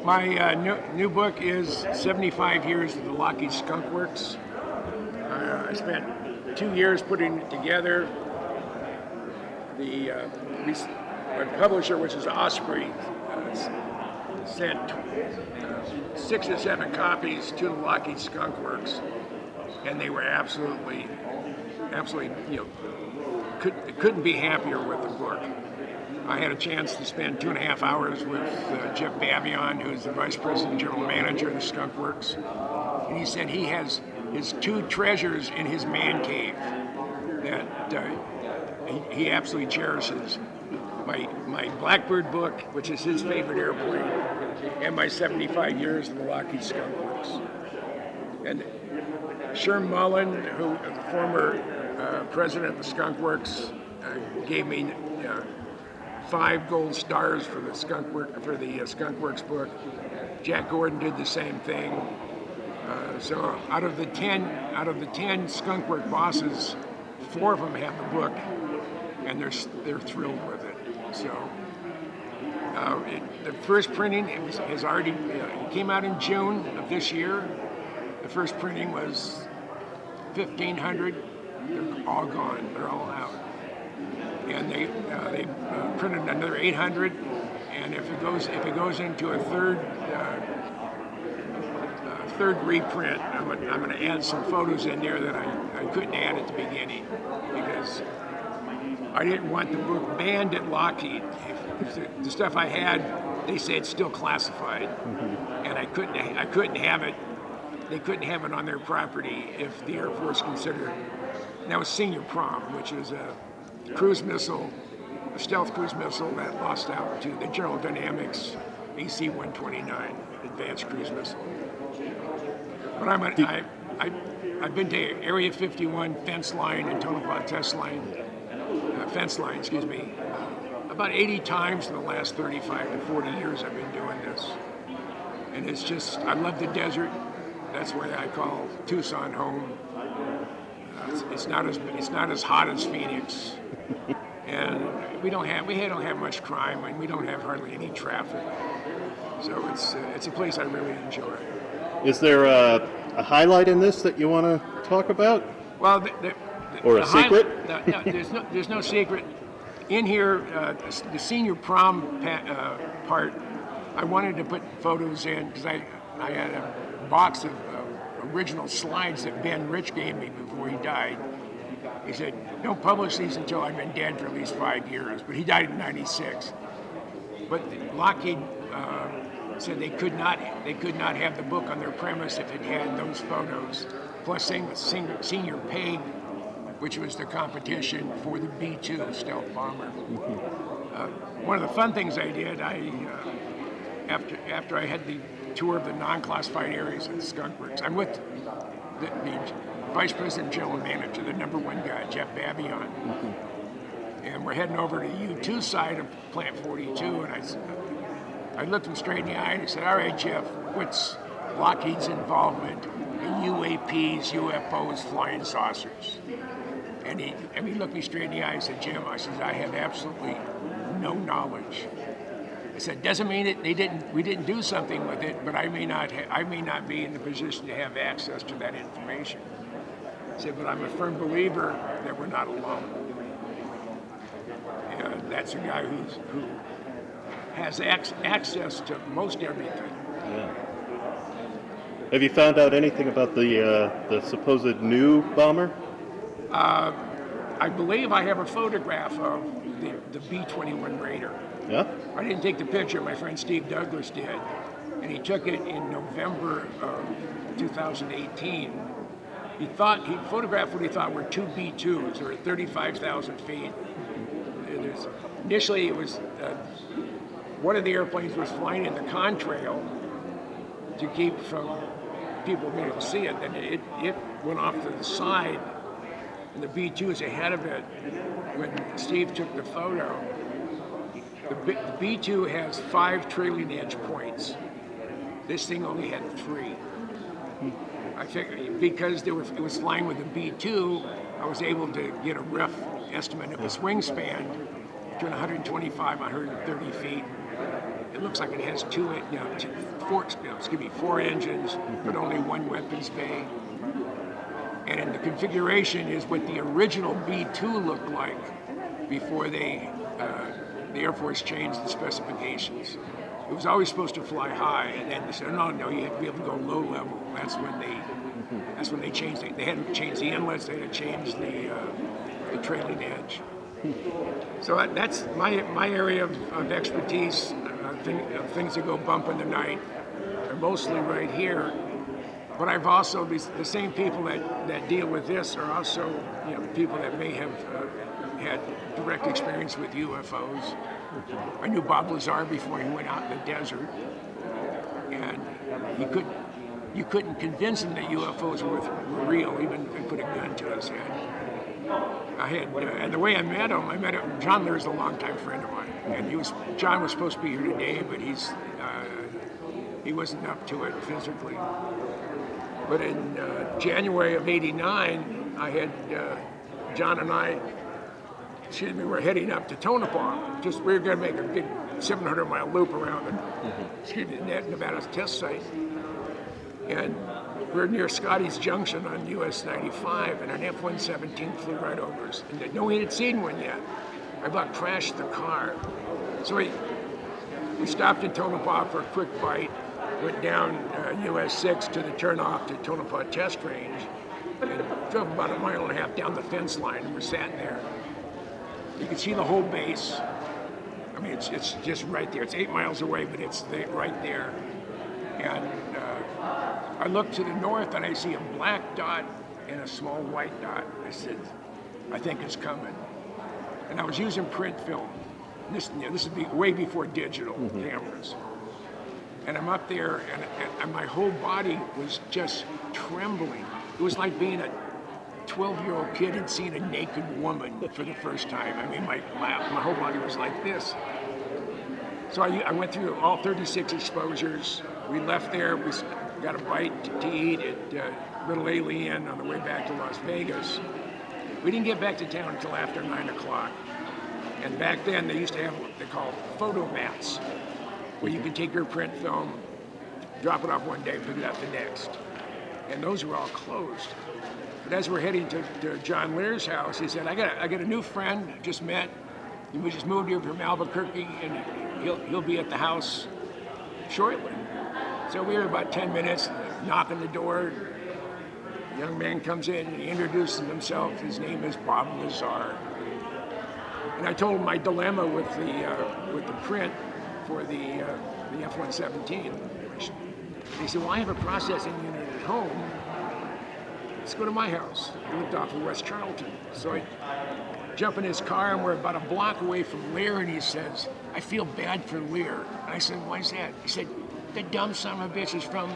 My new book is 75 Years of the Lockheed Skunk Works. I spent 2 years putting it together. My publisher, which is Osprey, sent 6 or 7 copies to the Lockheed Skunk Works, and they were absolutely, couldn't be happier with the book. I had a chance to spend 2.5 hours with Jeff Bavion, who's the Vice President and General Manager of the Skunk Works, and he said he has his 2 treasures in his man cave that he absolutely cherishes. My Blackbird book, which is his favorite airplane, and my 75 Years of the Lockheed Skunk Works. And Sherm Mullen, who the former president of the Skunk Works, gave me 5 gold stars for the Skunk Works book. Jack Gordon did the same thing. So out of the 10 Skunk Work bosses, 4 of them have the book, and they're thrilled with it. So the first printing has already it came out in June of this year. The first printing was 1,500. They're all gone. They're all out. And they printed another 800. And if it goes into a third reprint, I'm going to add some photos in there that I couldn't add at the beginning because I didn't want the book banned at Lockheed. The stuff I had, they said it's still classified, and I couldn't have it. They couldn't have it on their property if the Air Force considered. And that was Senior Prom, which is a cruise missile, a stealth cruise missile that lost out to the General Dynamics AC-129 advanced cruise missile. But I've been to Area 51 fence line and Tonopah test line. Fence line, about 80 times in the last 35 to 40 years I've been doing this. And it's just, I love the desert. That's why I call Tucson home. It's not as hot as Phoenix. And we don't have much crime, and we don't have hardly any traffic. So it's a place I really enjoy. Is there a highlight in this that you want to talk about? Well, or a secret? No, there's no secret. In here, the Senior Prom part, I wanted to put photos in because I had a box of original slides that Ben Rich gave me before he died. He said, don't publish these until I've been dead for at least 5 years, but he died in '96. But Lockheed said they could not have the book on their premise if it had those photos. Plus, same with Senior Paid, which was the competition for the B-2 stealth bomber. One of the fun things I did, after I had the tour of the non-classified areas of the Skunk Works, I'm with the Vice President General Manager, the #1 guy, Jeff Bavion. And we're heading over to the U-2 side of Plant 42, and I looked him straight in the eye and I said, all right, Jeff, what's Lockheed's involvement in UAPs, UFOs, flying saucers? And he looked me straight in the eye and said, Jim, I have absolutely no knowledge. I said, doesn't mean that we didn't do something with it, but I may not be in the position to have access to that information. I said, but I'm a firm believer that we're not alone. And that's a guy who has access to most everything. Yeah. Have you found out anything about the supposed new bomber? I believe I have a photograph of the B-21 Raider. Yeah? I didn't take the picture, my friend Steve Douglas did, and he took it in November of 2018. He photographed what he thought were 2 B-2s. They were at 35,000 feet. Initially, it was one of the airplanes was flying in the contrail to keep from people being able to see it. Then it went off to the side, and the B-2 is ahead of it. When Steve took the photo, the B-2 has 5 trailing edge points. This thing only had 3. I figured because it was flying with a B-2, I was able to get a rough estimate of its wingspan between 125 and 130 feet. it looks like it has four engines, but only one weapons bay. And in the configuration is what the original B-2 looked like before the Air Force changed the specifications. It was always supposed to fly high, and then they said, no, you have to be able to go low level. That's when they changed it. They hadn't changed the inlets, they had changed the trailing edge. So that's my area of expertise. Things that go bump in the night are mostly right here. But I've also, the same people that deal with this are also, people that may have had direct experience with UFOs. I knew Bob Lazar before he went out in the desert, and you couldn't convince him that UFOs were real, even if they put a gun to his head. And the way I met him, John Lear is a longtime friend of mine, and John was supposed to be here today, but he wasn't up to it physically. But in January of '89, I had John and I, we're heading up to Tonopah. We were going to make a big 700-mile loop around the Nevada test site. And we're near Scotty's Junction on US 95, and an F-117 flew right over us. And no one had seen one yet. I about crashed the car. So we stopped in Tonopah for a quick bite, went down US 6 to the turnoff to Tonopah Test Range, and drove about 1.5 miles down the fence line, and we're sat there. You can see the whole base. I mean, it's just right there. It's 8 miles away, but it's right there. And I look to the north, and I see a black dot and a small white dot. I said, I think it's coming. And I was using print film. This would be way before digital cameras. And I'm up there, and my whole body was just trembling. It was like being a 12-year-old kid and seeing a naked woman for the first time. I mean, my whole body was like this. So I went through all 36 exposures. We left there. We got a bite to eat at Little Alien on the way back to Las Vegas. We didn't get back to town until after 9 o'clock. And back then, they used to have what they call photo mats, where you can take your print film, drop it off one day, pick it up the next. And those were all closed. But as we're heading to John Lear's house, he said, I got a new friend, just met. We just moved here from Albuquerque, and he'll be at the house shortly. So we were about 10 minutes, knock on the door. A young man comes in, and he introduces himself. His name is Bob Lazar. And I told him my dilemma with the print for the F-117. He said, well, I have a processing unit at home. Let's go to my house. He lived off of West Charlton. So I jump in his car, and we're about a block away from Lear, and he says, I feel bad for Lear. And I said, why is that? He said, the dumb son of a bitch is from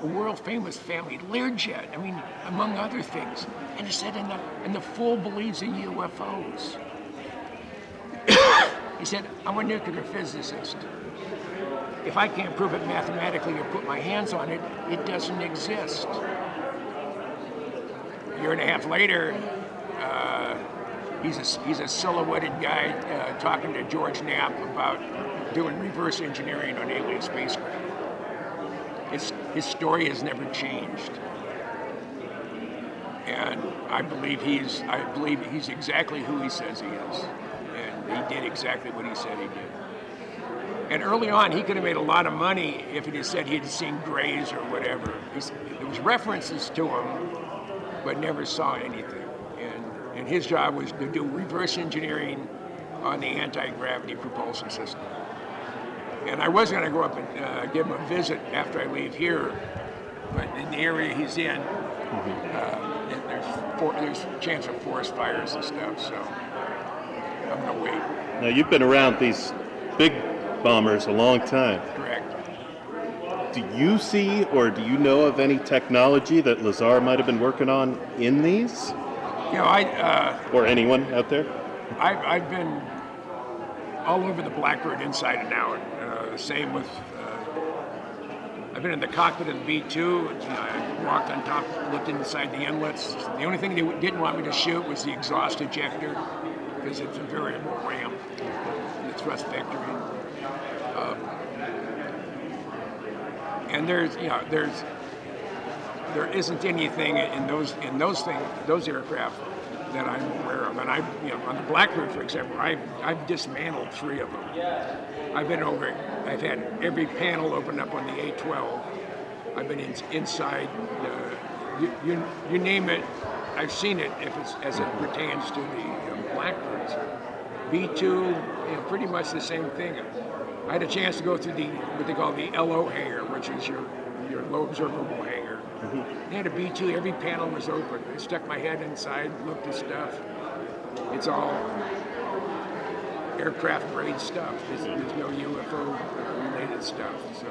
a world-famous family, Learjet, I mean, among other things. And he said, and the fool believes in UFOs. He said, I'm a nuclear physicist. If I can't prove it mathematically or put my hands on it, it doesn't exist. A year and a half later, he's a silhouetted guy talking to George Knapp about doing reverse engineering on alien spacecraft. His story has never changed, and I believe he's exactly who he says he is, and he did exactly what he said he did. And early on, he could have made a lot of money if he had said he'd seen grays or whatever. There was references to him, but never saw anything. And his job was to do reverse engineering on the anti-gravity propulsion system. And I was going to go up and give him a visit after I leave here, but in the area he's in, there's a chance of forest fires and stuff, so I'm going to wait. Now, you've been around these big bombers a long time. Correct. Do you see or do you know of any technology that Lazar might have been working on in these? You know, or anyone out there? I've been all over the Blackbird inside and out. Same with, I've been in the cockpit of the B-2. I walked on top, looked inside the inlets. The only thing they didn't want me to shoot was the exhaust ejector, because it's a variable ramp, the thrust vectoring. And there isn't anything in those aircraft that I'm aware of. And on the Black Root, for example, I've dismantled 3 of them. I've had every panel opened up on the A-12. I've been inside, you name it, I've seen it as it pertains to the Black Roots. B-2, pretty much the same thing. I had a chance to go through what they call the LO hangar, which is your low observable hangar. They had a B-2, every panel was open. I stuck my head inside, looked at stuff. It's all aircraft grade stuff. There's no UFO related stuff. So